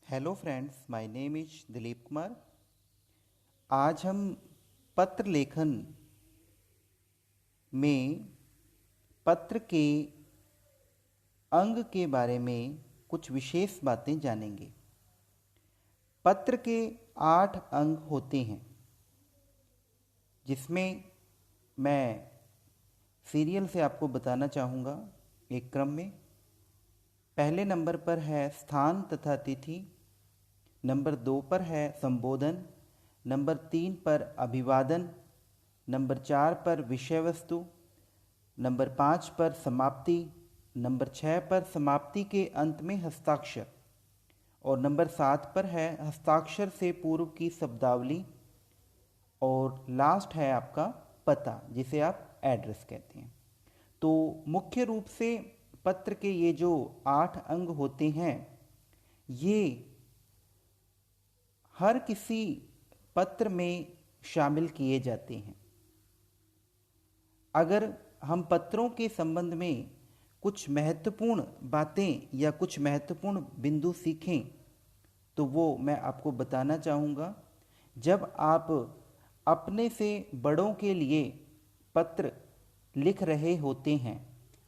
Hello friends, my name is Dilip Kumar. आज हम पत्र लेखन में पत्र के अंग के बारे में कुछ विशेष बातें जानेंगे। पत्र के 8 अंग होते हैं, जिसमें मैं सीरियल से आपको बताना चाहूँगा एक क्रम में। पहले नंबर पर है स्थान तथा तिथि, नंबर 2 पर है संबोधन, नंबर 3 पर अभिवादन, नंबर 4 पर विषय वस्तु, नंबर 5 पर समाप्ति, नंबर 6 पर समाप्ति के अंत में हस्ताक्षर और नंबर 7 पर है हस्ताक्षर से पूर्व की शब्दावली और लास्ट है आपका पता, जिसे आप एड्रेस कहते हैं। तो मुख्य रूप से पत्र के ये जो 8 अंग होते हैं, ये हर किसी पत्र में शामिल किए जाते हैं। अगर हम पत्रों के संबंध में कुछ महत्वपूर्ण बातें या कुछ महत्वपूर्ण बिंदु सीखें तो वो मैं आपको बताना चाहूँगा। जब आप अपने से बड़ों के लिए पत्र लिख रहे होते हैं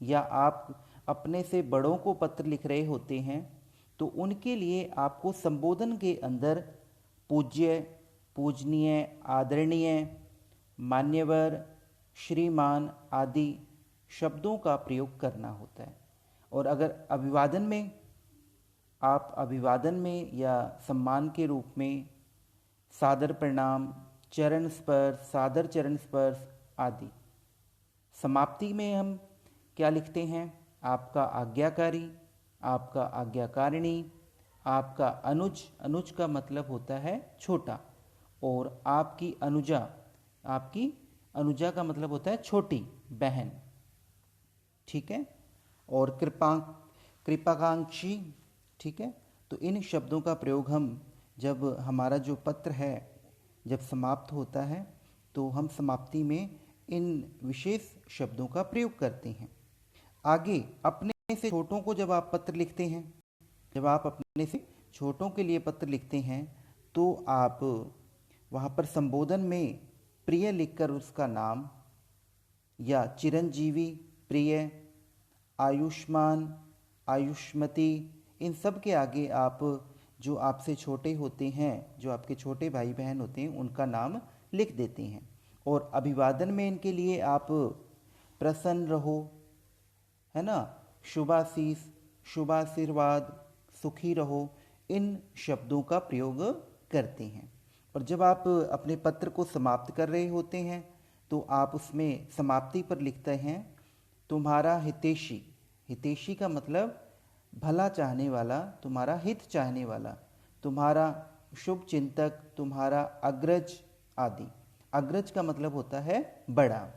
या आप अपने से बड़ों को पत्र लिख रहे होते हैं तो उनके लिए आपको संबोधन के अंदर पूज्य, पूजनीय, आदरणीय, मान्यवर, श्रीमान आदि शब्दों का प्रयोग करना होता है। और अगर अभिवादन में आप अभिवादन में या सम्मान के रूप में सादर प्रणाम, चरण स्पर्श, सादर चरण स्पर्श आदि। समाप्ति में हम क्या लिखते हैं? आपका आज्ञाकारी, आपका आज्ञाकारिणी, आपका अनुज, अनुज का मतलब होता है छोटा, और आपकी अनुजा, आपकी अनुजा का मतलब होता है छोटी बहन। ठीक है। और कृपाकांक्षी। ठीक है। तो इन शब्दों का प्रयोग हम जब हमारा जो पत्र है जब समाप्त होता है तो हम समाप्ति में इन विशेष शब्दों का प्रयोग करते हैं। आगे अपने से छोटों को जब आप पत्र लिखते हैं, जब आप अपने से छोटों के लिए पत्र लिखते हैं तो आप वहाँ पर संबोधन में प्रिय लिखकर उसका नाम या चिरंजीवी, प्रिय, आयुष्मान, आयुष्मती, इन सब के आगे आप जो आपसे छोटे होते हैं, जो आपके छोटे भाई बहन होते हैं, उनका नाम लिख देते हैं। और अभिवादन में इनके लिए आप प्रसन्न रहो, है ना, शुभाशीष, शुभाशीर्वाद, सुखी रहो, इन शब्दों का प्रयोग करते हैं। और जब आप अपने पत्र को समाप्त कर रहे होते हैं तो आप उसमें समाप्ति पर लिखते हैं तुम्हारा हितैषी। हितैषी का मतलब भला चाहने वाला, तुम्हारा हित चाहने वाला, तुम्हारा शुभ चिंतक, तुम्हारा अग्रज आदि। अग्रज का मतलब होता है बड़ा।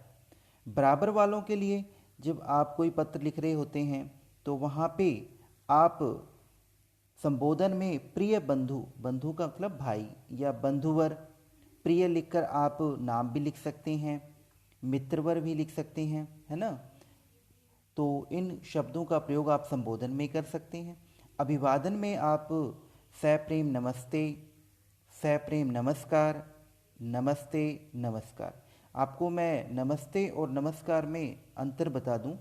बराबर वालों के लिए जब आप कोई पत्र लिख रहे होते हैं तो वहाँ पे आप संबोधन में प्रिय बंधु, बंधु का मतलब भाई या बंधुवर, प्रिय लिखकर आप नाम भी लिख सकते हैं, मित्रवर भी लिख सकते हैं, है ना। तो इन शब्दों का प्रयोग आप संबोधन में कर सकते हैं। अभिवादन में आप सप्रेम नमस्ते, सप्रेम नमस्कार, नमस्ते, नमस्कार। आपको मैं नमस्ते और नमस्कार में अंतर बता दूं।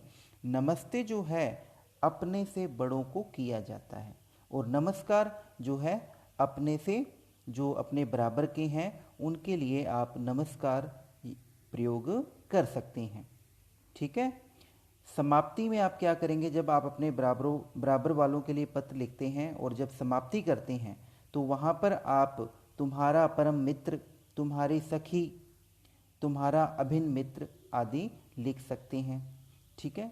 नमस्ते जो है अपने से बड़ों को किया जाता है और नमस्कार जो है अपने से जो अपने बराबर के हैं उनके लिए आप नमस्कार प्रयोग कर सकते हैं। ठीक है। समाप्ति में आप क्या करेंगे? जब आप अपने बराबर वालों के लिए पत्र लिखते हैं और जब समाप्ति करते हैं तो वहाँ पर आप तुम्हारा परम मित्र, तुम्हारी सखी, तुम्हारा अभिन्न मित्र आदि लिख सकते हैं। ठीक है।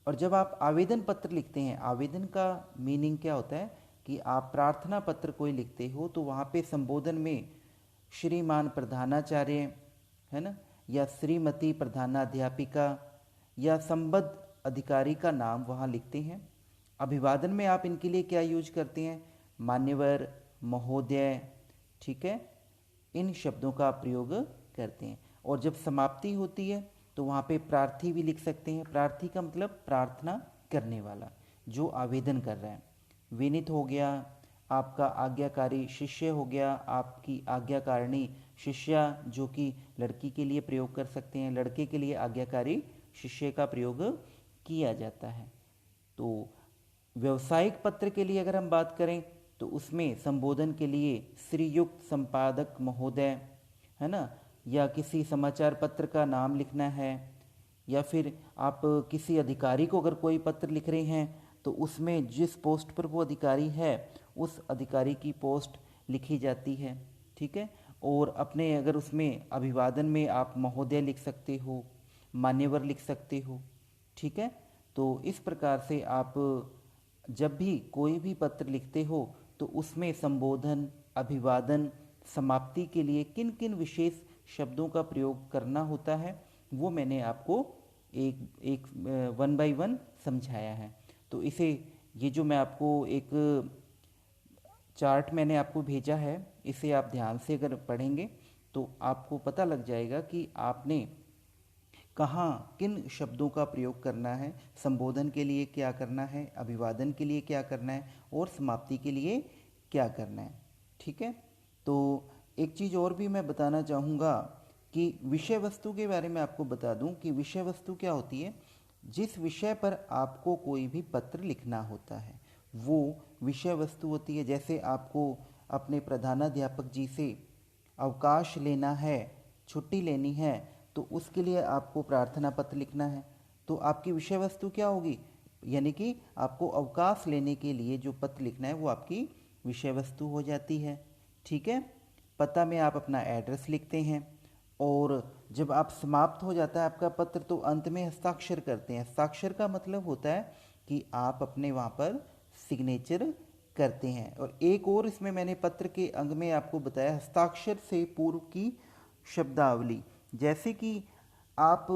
और जब आप आवेदन पत्र लिखते हैं, आवेदन का मीनिंग क्या होता है कि आप प्रार्थना पत्र कोई लिखते हो तो वहाँ पे संबोधन में श्रीमान प्रधानाचार्य, है ना, या श्रीमती प्रधानाध्यापिका या संबद्ध अधिकारी का नाम वहाँ लिखते हैं। अभिवादन में आप इनके लिए क्या यूज करते हैं? मान्यवर, महोदय। ठीक है। इन शब्दों का प्रयोग करते हैं। और जब समाप्ति होती है तो वहाँ पे प्रार्थी भी लिख सकते हैं। प्रार्थी का मतलब प्रार्थना करने वाला, जो आवेदन कर रहा है। विनीत हो गया, आपका आज्ञाकारी शिष्य हो गया, आपकी आज्ञाकारिणी शिष्या, जो कि लड़की के लिए प्रयोग कर सकते हैं, लड़के के लिए आज्ञाकारी शिष्य का प्रयोग किया जाता है। तो व्यवसायिक पत्र के लिए अगर हम बात करें तो उसमें संबोधन के लिए श्रीयुक्त संपादक महोदय, है ना, या किसी समाचार पत्र का नाम लिखना है, या फिर आप किसी अधिकारी को अगर कोई पत्र लिख रहे हैं तो उसमें जिस पोस्ट पर वो अधिकारी है उस अधिकारी की पोस्ट लिखी जाती है, ठीक है। और अपने अगर उसमें अभिवादन में आप महोदय लिख सकते हो, मान्यवर लिख सकते हो, ठीक है। तो इस प्रकार से आप जब भी कोई भी पत्र लिखते हो तो उसमें संबोधन, अभिवादन, समाप्ति के लिए किन किन विशेष शब्दों का प्रयोग करना होता है वो मैंने आपको एक एक वन बाय वन समझाया है। तो इसे, ये जो मैं आपको एक चार्ट मैंने आपको भेजा है, इसे आप ध्यान से अगर पढ़ेंगे तो आपको पता लग जाएगा कि आपने कहाँ किन शब्दों का प्रयोग करना है, संबोधन के लिए क्या करना है, अभिवादन के लिए क्या करना है और समाप्ति के लिए क्या करना है, ठीक है। तो एक चीज़ और भी मैं बताना चाहूँगा कि विषय वस्तु के बारे में आपको बता दूं कि विषय वस्तु क्या होती है। जिस विषय पर आपको कोई भी पत्र लिखना होता है वो विषय वस्तु होती है। जैसे आपको अपने प्रधानाध्यापक जी से अवकाश लेना है, छुट्टी लेनी है, तो उसके लिए आपको प्रार्थना पत्र लिखना है, तो आपकी विषय वस्तु क्या होगी, यानी कि आपको अवकाश लेने के लिए जो पत्र लिखना है वो आपकी विषय वस्तु हो जाती है, ठीक है। पता में आप अपना एड्रेस लिखते हैं, और जब आप समाप्त हो जाता है आपका पत्र तो अंत में हस्ताक्षर करते हैं। हस्ताक्षर का मतलब होता है कि आप अपने वहाँ पर सिग्नेचर करते हैं। और एक और इसमें मैंने पत्र के अंग में आपको बताया हस्ताक्षर से पूर्व की शब्दावली। जैसे कि आप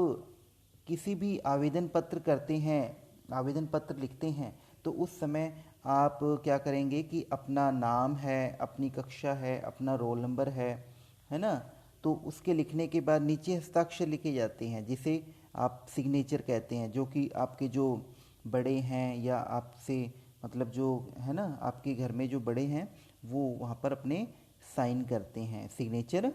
किसी भी आवेदन पत्र करते हैं, आवेदन पत्र लिखते हैं, तो उस समय आप क्या करेंगे कि अपना नाम है, अपनी कक्षा है, अपना रोल नंबर है ना, तो उसके लिखने के बाद नीचे हस्ताक्षर लिखे जाते हैं जिसे आप सिग्नेचर कहते हैं, जो कि आपके जो बड़े हैं या आपसे मतलब जो है ना आपके घर में जो बड़े हैं वो वहाँ पर अपने साइन करते हैं, सिग्नेचर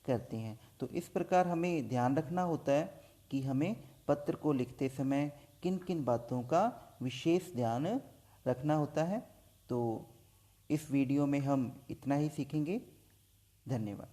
करते हैं। तो इस प्रकार हमें ध्यान रखना होता है कि हमें पत्र को लिखते समय किन किन बातों का विशेष ध्यान रखना होता है। तो इस वीडियो में हम इतना ही सीखेंगे। धन्यवाद।